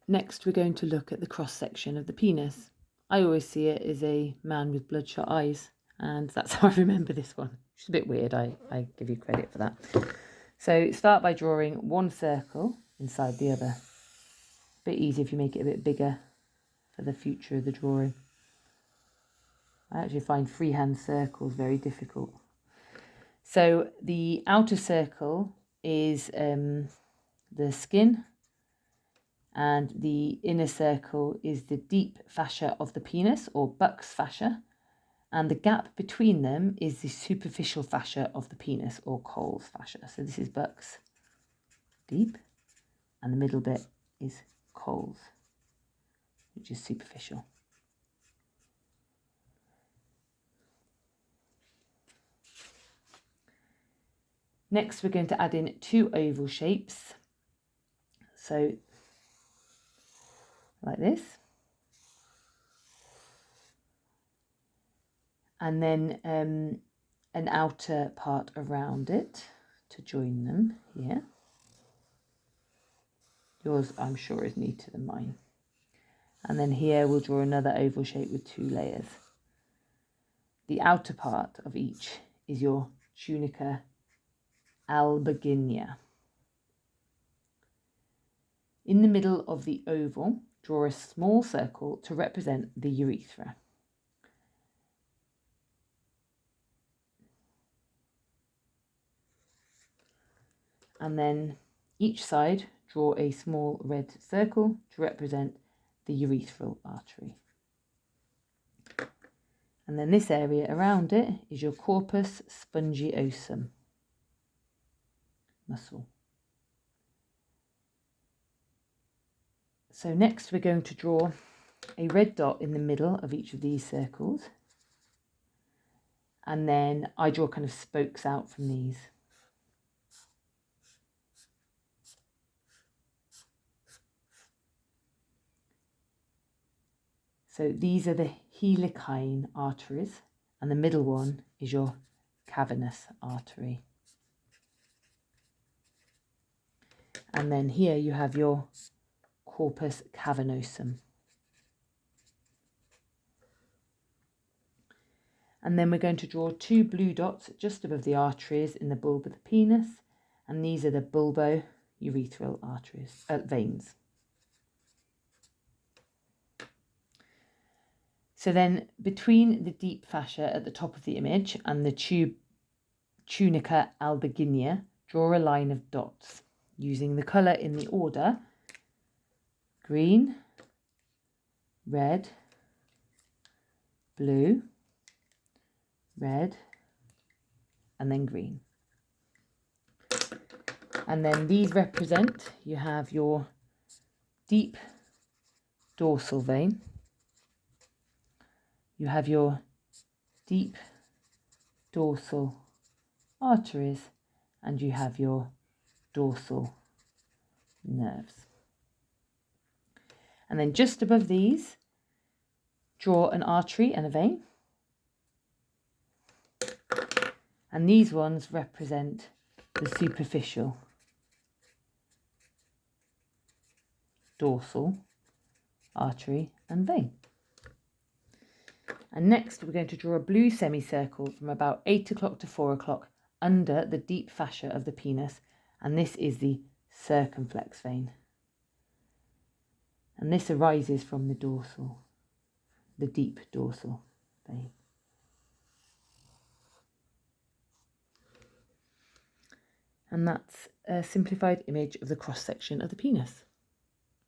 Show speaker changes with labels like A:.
A: Next, we're going to look at the cross-section of the penis. I always see it as a man with bloodshot eyes, and that's how I remember this one. Which is a bit weird, I give you credit for that. So start by drawing one circle inside the other. A bit easy if you make it a bit bigger for the future of the drawing. I actually find freehand circles very difficult. So the outer circle is the skin, and the inner circle is the deep fascia of the penis, or Buck's fascia, and the gap between them is the superficial fascia of the penis, or Cole's fascia. So this is Buck's deep, and the middle bit is Cole's, which is superficial. Next, we're going to add in two oval shapes. So like this. And then an outer part around it to join them here. Yours, I'm sure, is neater than mine. And then here we'll draw another oval shape with two layers. The outer part of each is your tunica albuginea. In the middle of the oval, draw a small circle to represent the urethra. And then each side, draw a small red circle to represent the urethral artery. And then this area around it is your corpus spongiosum muscle. So next we're going to draw a red dot in the middle of each of these circles. And then I draw kind of spokes out from these. So these are the helicine arteries, and the middle one is your cavernous artery. And then here you have your corpus cavernosum. And then we're going to draw two blue dots just above the arteries in the bulb of the penis, and these are the bulbourethral arteries, veins. So then between the deep fascia at the top of the image and the tunica albuginea, draw a line of dots using the colour in the order green, red, blue, red, and then green. And then these represent, you have your deep dorsal vein, you have your deep dorsal arteries, and you have your dorsal nerves. And then just above these, draw an artery and a vein. And these ones represent the superficial dorsal artery and vein. And next we're going to draw a blue semicircle from about 8 o'clock to 4 o'clock under the deep fascia of the penis, and this is the circumflex vein. And this arises from the deep dorsal vein. And that's a simplified image of the cross-section of the penis.